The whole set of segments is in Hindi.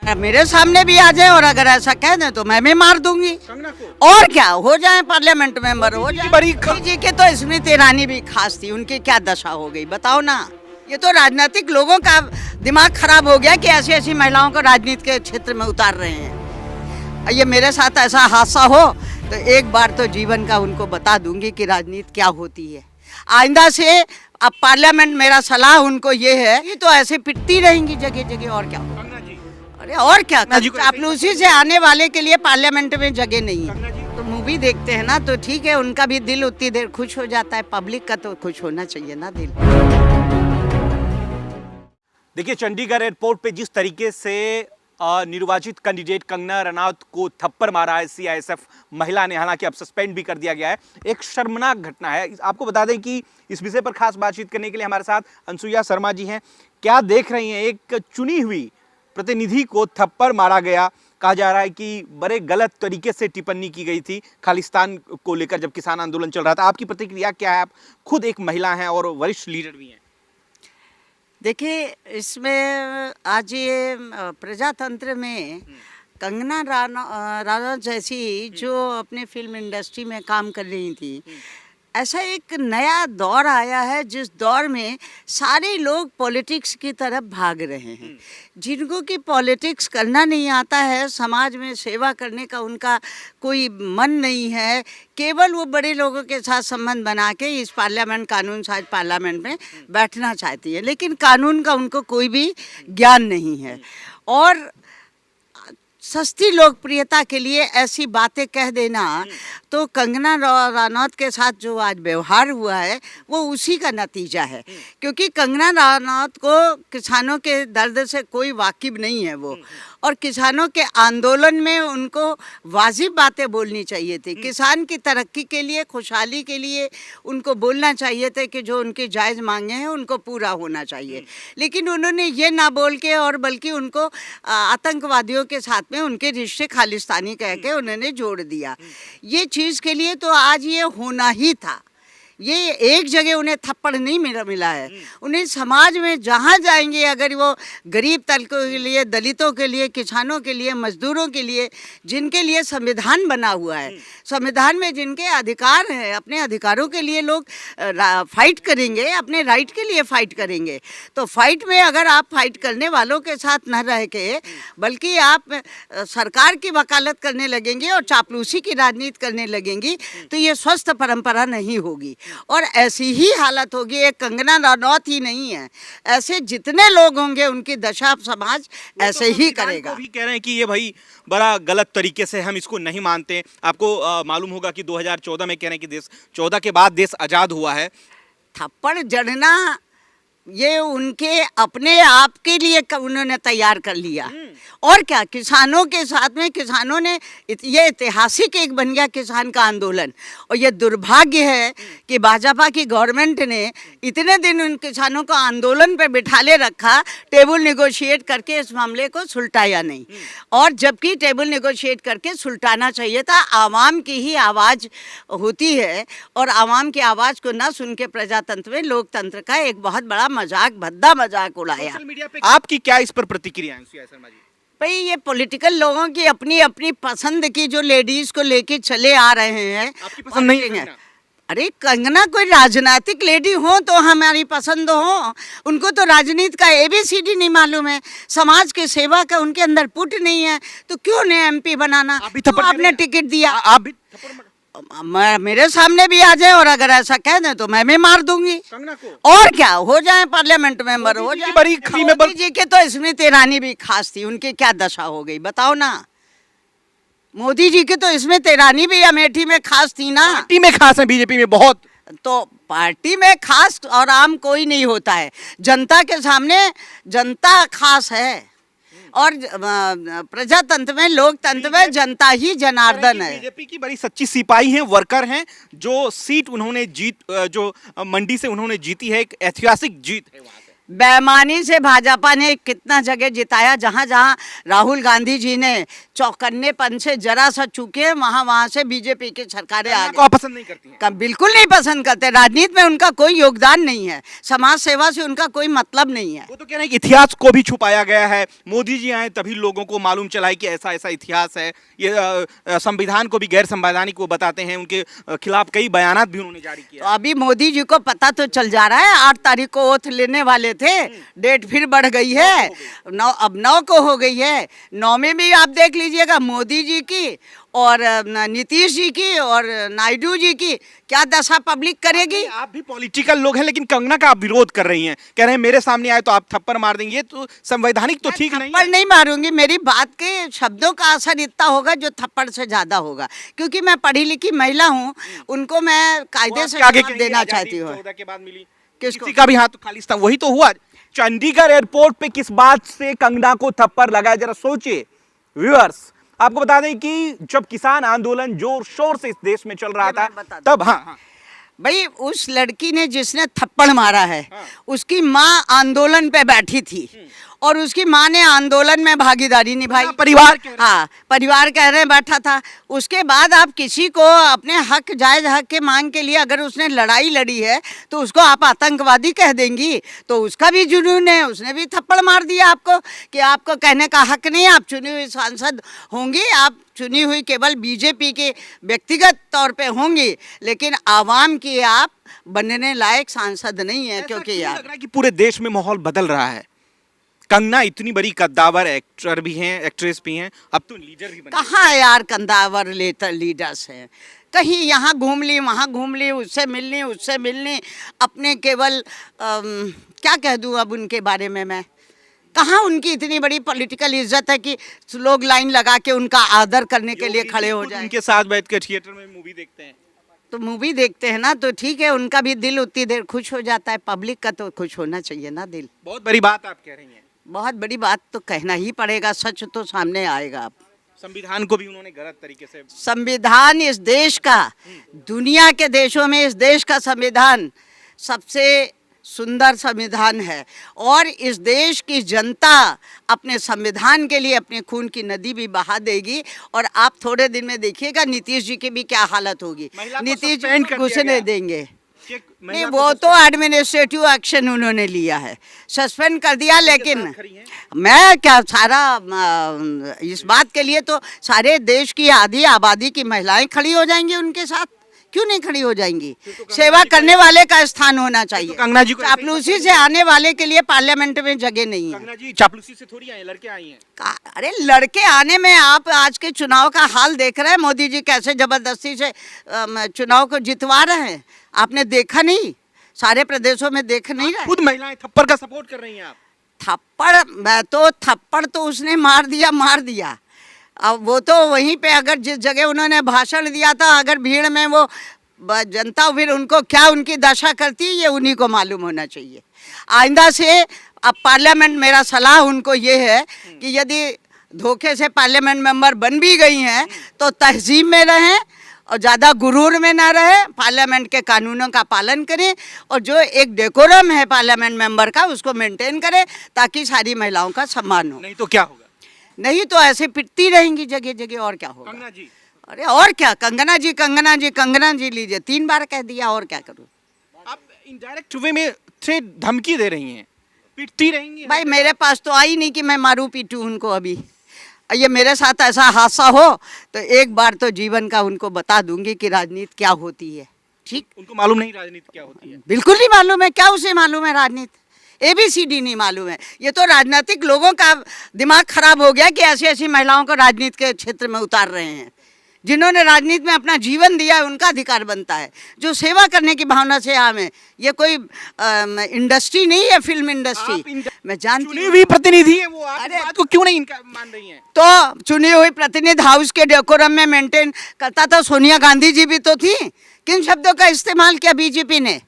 मेरे सामने भी आ जाए और अगर ऐसा कह दें तो मैं भी मार दूंगी। कंगना को और क्या हो जाए, पार्लियामेंट मेंबर हो जाए। बड़ी मोदी जी की तो स्मृति ईरानी भी खास थी, उनकी क्या दशा हो गई बताओ ना। ये तो राजनीतिक लोगों का दिमाग खराब हो गया कि ऐसी ऐसी महिलाओं को राजनीति के क्षेत्र में उतार रहे हैं। ये मेरे साथ ऐसा हादसा हो तो एक बार तो जीवन का उनको बता दूंगी कि राजनीति क्या होती है। आइंदा से अब पार्लियामेंट, मेरा सलाह उनको ये है, ये तो ऐसे पिटती रहेंगी जगह जगह और क्या। कंगना जी, अरे और क्या, कंगना जी को चापलूसी से आने वाले के लिए पार्लियामेंट में जगह नहीं है। कंगना जी, तो मूवी देखते हैं ना तो ठीक है, उनका भी दिल उतनी देर खुश हो जाता है, पब्लिक का तो खुश होना चाहिए ना दिल। देखिए चंडीगढ़ एयरपोर्ट पे जिस तरीके से निर्वाचित कैंडिडेट कंगना रनौत को थप्पड़ मारा है सीआईएसएफ महिला ने, हालांकि अब सस्पेंड भी कर दिया गया है, एक शर्मनाक घटना है। आपको बता दें कि इस विषय पर खास बातचीत करने के लिए हमारे साथ अंसुया शर्मा जी हैं। क्या देख रही हैं, एक चुनी हुई प्रतिनिधि को थप्पड़ मारा गया, कहा जा रहा है कि बड़े गलत तरीके से टिप्पणी की गई थी खालिस्तान को लेकर जब किसान आंदोलन चल रहा था। आपकी प्रतिक्रिया क्या है? आप खुद एक महिला हैं और वरिष्ठ लीडर भी हैं। देखिए, इसमें आज ये प्रजातंत्र में कंगना रनौत जैसी जो अपने फिल्म इंडस्ट्री में काम कर रही थी, ऐसा एक नया दौर आया है जिस दौर में सारे लोग पॉलिटिक्स की तरफ भाग रहे हैं। जिनको कि पॉलिटिक्स करना नहीं आता है, समाज में सेवा करने का उनका कोई मन नहीं है, केवल वो बड़े लोगों के साथ संबंध बना के इस पार्लियामेंट, कानून साज पार्लियामेंट में बैठना चाहती है, लेकिन कानून का उनको कोई भी ज्ञान नहीं है। और सस्ती लोकप्रियता के लिए ऐसी बातें कह देना, तो कंगना रनौत के साथ जो आज व्यवहार हुआ है वो उसी का नतीजा है। क्योंकि कंगना रनौत को किसानों के दर्द से कोई वाकिफ नहीं है वो, और किसानों के आंदोलन में उनको वाजिब बातें बोलनी चाहिए थी। किसान की तरक्की के लिए, खुशहाली के लिए उनको बोलना चाहिए था कि जो उनकी जायज़ मांगे हैं उनको पूरा होना चाहिए। लेकिन उन्होंने ये ना बोल के, और बल्कि उनको आतंकवादियों के साथ में उनके रिश्ते खालिस्तानी कह के उन्होंने जोड़ दिया। ये चीज़ के लिए तो आज ये होना ही था। ये एक जगह उन्हें थप्पड़ नहीं मिला है, उन्हें समाज में जहाँ जाएंगे, अगर वो गरीब तबकों के लिए, दलितों के लिए, किसानों के लिए, मजदूरों के लिए, जिनके लिए संविधान बना हुआ है, संविधान में जिनके अधिकार हैं, अपने अधिकारों के लिए लोग फाइट करेंगे, अपने राइट के लिए फाइट करेंगे। तो फाइट में अगर आप फाइट करने वालों के साथ न रह के बल्कि आप सरकार की वकालत करने लगेंगे और चापलूसी की राजनीति करने लगेंगी, तो ये स्वस्थ परंपरा नहीं होगी। और ऐसी ही हालत होगी। एक कंगना रनौत ही नहीं है, ऐसे जितने लोग होंगे उनकी दशा समाज ऐसे ही करेगा। अभी कह रहे हैं कि ये भाई बड़ा गलत तरीके से, हम इसको नहीं मानते। आपको मालूम होगा कि 2014 में कह रहे हैं कि देश 14 के बाद देश आज़ाद हुआ है। थप्पड़ जड़ना ये उनके अपने आप के लिए उन्होंने तैयार कर लिया। और क्या, किसानों के साथ में किसानों ने, ये ऐतिहासिक एक बन गया किसान का आंदोलन। और ये दुर्भाग्य है कि भाजपा की गवर्नमेंट ने इतने दिन उन किसानों को आंदोलन पे बिठा ले रखा, टेबल निगोशिएट करके इस मामले को सुलटाया नहीं। और जबकि टेबल निगोशिएट करके सुलटाना चाहिए था। आवाम की ही आवाज़ होती है, और आवाम की आवाज़ को ना सुन के प्रजातंत्र में लोकतंत्र का एक बहुत बड़ा मजाक, भद्दा मजाक उड़ाया। सोशल मीडिया पे आपकी क्या इस पर प्रतिक्रिया है शर्मा जी? भाई, ये पॉलिटिकल लोगों की अपनी अपनी पसंद की जो लेडीज को लेके चले आ रहे हैं, आपकी पसंद नहीं है? अरे कंगना कोई राजनीतिक लेडी हो तो हमारी पसंद हो, उनको तो राजनीति का ABCD नहीं मालूम है, समाज के सेवा का उनके अंदर पुट नहीं है, तो क्यों नहीं MP बनाना? क्यों आपने टिकट दिया? आप भी मेरे सामने भी आ जाए और अगर ऐसा कह दें तो मैं भी मार दूंगी। कंगना को और क्या हो जाए, पार्लियामेंट मेंबर हो जाए। मोदी जी की तो स्मृति ईरानी भी खास थी, उनकी क्या दशा हो गई बताओ ना। मोदी जी की तो स्मृति ईरानी भी अमेठी में खास थी ना। पार्टी में खास है, बीजेपी में बहुत। तो पार्टी में खास और आम कोई नहीं होता है, जनता के सामने जनता खास है। और प्रजातंत्र में, लोकतंत्र में जनता ही जनार्दन है। बीजेपी की बड़ी सच्ची सिपाही हैं, वर्कर हैं। जो सीट उन्होंने जो मंडी से उन्होंने जीती है, एक ऐतिहासिक जीत है वहाँ से। बेईमानी से भाजपा ने कितना जगह जिताया, जहाँ जहाँ राहुल गांधी जी ने चौकन्नेपन से जरा सा चूके, वहाँ से बीजेपी की सरकारें आ को आप पसंद नहीं करती हैं? बिल्कुल नहीं पसंद करते। राजनीति में उनका कोई योगदान नहीं है, समाज सेवा से उनका कोई मतलब नहीं है। वो तो कह रहे हैं कि इतिहास को भी छुपाया गया है, मोदी जी आए तभी लोगों को मालूम चला है कि ऐसा ऐसा इतिहास है। ये संविधान को भी गैर संवैधानिक वो बताते हैं, उनके खिलाफ कई बयानात भी उन्होंने जारी किया। तो अभी मोदी जी को पता तो चल जा रहा है, 8 तारीख को ओथ लेने वाले थे, डेट फिर बढ़ गई है, 9 अब 9 को हो गई है। 9 में भी आप देख लीजिएगा मोदी जी की और नीतीश जी की और नायडू जी की क्या दशा पब्लिक करेगी। आप भी पॉलिटिकल लोग हैं, लेकिन कंगना का आप विरोध कर रही हैं, कह रहे हैं मेरे सामने आए तो आप थप्पड़ मार देंगे, तो संवैधानिक तो ठीक नहीं थप्पड़ है। नहीं मारूंगी, मेरी बात के शब्दों का असर इतना होगा जो थप्पड़ से ज्यादा होगा, क्योंकि मैं पढ़ी लिखी महिला हूँ, उनको मैं कायदे से आगे जवाब देना चाहती हूँ। 14 के बाद मिली किसको? किसी का भी हाथ तो खाली था, वही तो हुआ चंडीगढ़ एयरपोर्ट पे। किस बात से कंगना को थप्पड़ लगाया, जरा सोचिए व्यूअर्स। आपको बता दें कि जब किसान आंदोलन जोर शोर से इस देश में चल रहा था, तब हाँ भाई उस लड़की ने जिसने थप्पड़ मारा है, हाँ। उसकी माँ आंदोलन पे बैठी थी और उसकी माँ ने आंदोलन में भागीदारी निभाई। परिवार कह रहे हैं। हाँ, परिवार कह रहे हैं बैठा था। उसके बाद आप किसी को अपने हक, जायज हक के मांग के लिए अगर उसने लड़ाई लड़ी है तो उसको आप आतंकवादी कह देंगी, तो उसका भी जुनून है, उसने भी थप्पड़ मार दिया आपको कि आपको कहने का हक नहीं, आप चुनी हुई सांसद होंगी, आप चुनी हुई केवल बीजेपी के व्यक्तिगत तौर पे होंगी, लेकिन आवाम की आप बनने लायक सांसद नहीं है। क्योंकि क्यों यार लग रहा है कि पूरे देश में माहौल बदल रहा है? कंगना इतनी बड़ी कद्दावर एक्टर भी हैं, एक्ट्रेस भी हैं, अब तो लीडर भी बन गई। कहाँ यार कंदावर लीडर्स हैं, कहीं यहाँ घूम ली, वहाँ घूम ली, उससे मिलनी, उससे मिलनी, अपने केवल क्या कह दूँ अब उनके बारे में मैं। कहाँ उनकी इतनी बड़ी पॉलिटिकल इज्जत है कि लोग लाइन लगा के उनका आदर करने के लिए योगी खड़े जी हो खुद जाए। उनके साथ बैठ के थिएटर में मूवी देखते हैं। तो मूवी देखते हैं ना, तो ठीक है, उनका भी दिल उतनी देर खुश हो जाता है, पब्लिक का तो खुश होना चाहिए ना दिल। बहुत बड़ी बात आप कह रही हैं। बहुत बड़ी बात तो कहना ही पड़ेगा, सच तो सामने आएगा। अब संविधान को भी उन्होंने गलत तरीके से संविधान इस देश का, दुनिया के देशों में इस देश का संविधान सबसे सुंदर संविधान है, और इस देश की जनता अपने संविधान के लिए अपने खून की नदी भी बहा देगी। और आप थोड़े दिन में देखिएगा नीतीश जी की भी क्या हालत होगी। महिला को नीतीश suspend जी कर को दिया घुसने गया। देंगे कि नहीं, महिला वो को तो एडमिनिस्ट्रेटिव एक्शन उन्होंने लिया है, सस्पेंड कर दिया। लेकिन साथ खड़ी हैं। मैं क्या सारा इस बात के लिए तो सारे देश की आधी आबादी की महिलाएं खड़ी हो जाएंगी उनके साथ, क्यों नहीं खड़ी हो जाएंगी? सेवा करने वाले का स्थान होना चाहिए। कंगना जी को ऐसे ही चापलूसी से आने वाले के लिए पार्लियामेंट में जगह नहीं है। कंगना जी चापलूसी से थोड़ी आए, लड़के आई हैं। अरे लड़के आने में, आप आज के चुनाव का हाल देख रहे हैं, मोदी जी कैसे जबरदस्ती से चुनाव को जितवा रहे हैं, आपने देखा नहीं? सारे प्रदेशों में देख नहीं रहे? खुद महिलाएं थप्पड़ का सपोर्ट कर रही हैं आप। थप्पड़ तो उसने मार दिया। अब वो तो वहीं पे, अगर जिस जगह उन्होंने भाषण दिया था, अगर भीड़ में वो जनता फिर उनको क्या उनकी दशा करती है, ये उन्हीं को मालूम होना चाहिए। आइंदा से अब पार्लियामेंट, मेरा सलाह उनको ये है कि यदि धोखे से पार्लियामेंट मेंबर बन भी गई हैं तो तहजीब में रहें और ज़्यादा गुरूर में ना रहे, पार्लियामेंट के कानूनों का पालन करें, और जो एक डेकोरम है पार्लियामेंट मेंबर का उसको मेंटेन करें, ताकि सारी महिलाओं का सम्मान हो। नहीं तो क्या होगा? नहीं तो ऐसे पिटती रहेंगी जगह जगह, और क्या होगा? कंगना जी, अरे और क्या, कंगना जी लीजिए, 3 बार कह दिया, और क्या करूँ? आप इनडायरेक्ट वे में से धमकी दे रही हैं, पिटती रहेंगी। भाई मेरे पास तो आई नहीं कि मैं मारूं पीटूं उनको। अभी ये मेरे साथ ऐसा हादसा हो तो एक बार तो जीवन का उनको बता दूंगी कि राजनीति क्या होती है। ठीक, उनको मालूम नहीं राजनीति क्या होती है। बिल्कुल नहीं मालूम है, क्या उसे मालूम है राजनीति? ABCD नहीं मालूम है। ये तो राजनीतिक लोगों का दिमाग खराब हो गया कि ऐसी ऐसी महिलाओं को राजनीति के क्षेत्र में उतार रहे हैं। जिन्होंने राजनीति में अपना जीवन दिया है उनका अधिकार बनता है, जो सेवा करने की भावना से आम है। ये कोई इंडस्ट्री नहीं है, फिल्म इंडस्ट्री। मैं जानती चुनी हुई प्रतिनिधि है वो, आप अरे, इस बात को क्यों नहीं इनका मान रही हैं? तो चुनी हुई प्रतिनिधि हाउस के डेकोरम में मेंटेन करता था। सोनिया गांधी जी भी तो थी। किन शब्दों का इस्तेमाल किया बीजेपी ने?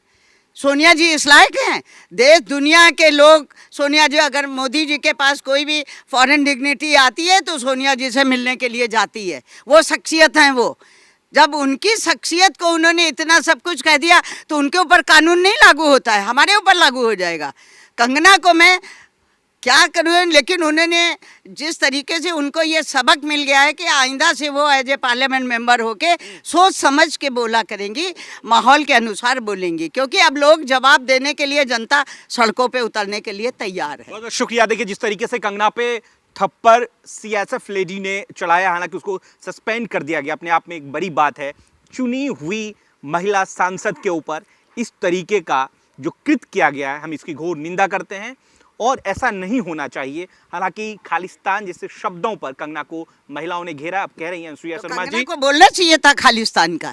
सोनिया जी इस लायक हैं? देश दुनिया के लोग सोनिया जी, अगर मोदी जी के पास कोई भी फॉरेन डिग्निटी आती है तो सोनिया जी से मिलने के लिए जाती है। वो शख्सियत हैं वो। जब उनकी शख्सियत को उन्होंने इतना सब कुछ कह दिया तो उनके ऊपर कानून नहीं लागू होता है, हमारे ऊपर लागू हो जाएगा। कंगना को मैं क्या करूँ, लेकिन उन्होंने जिस तरीके से उनको ये सबक मिल गया है कि आइंदा से वो एज ए पार्लियामेंट मेंबर होके सोच समझ के बोला करेंगी, माहौल के अनुसार बोलेंगी, क्योंकि अब लोग जवाब देने के लिए, जनता सड़कों पे उतरने के लिए तैयार है। बहुत बहुत शुक्रिया। देखिए जिस तरीके से कंगना पे थप्पड़ सीएसएफ लेडी ने चढ़ाया, हालांकि उसको सस्पेंड कर दिया गया, अपने आप में एक बड़ी बात है। चुनी हुई महिला सांसद के ऊपर इस तरीके का जो कृत्य किया गया है, हम इसकी घोर निंदा करते हैं और ऐसा नहीं होना चाहिए। हालांकि खालिस्तान जैसे शब्दों पर कंगना को महिलाओं ने घेरा। अब कह रही हैं अनुसुईया शर्मा कंगना जी को बोलना चाहिए था खालिस्तान का,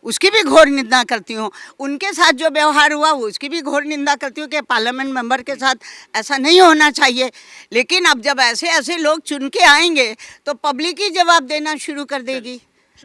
उसकी भी घोर निंदा करती हूँ। उनके साथ जो व्यवहार हुआ उसकी भी घोर निंदा करती हूँ कि पार्लियामेंट मेंबर के साथ ऐसा नहीं होना चाहिए। लेकिन अब जब ऐसे ऐसे लोग चुन के आएंगे तो पब्लिक ही जवाब देना शुरू कर देगी।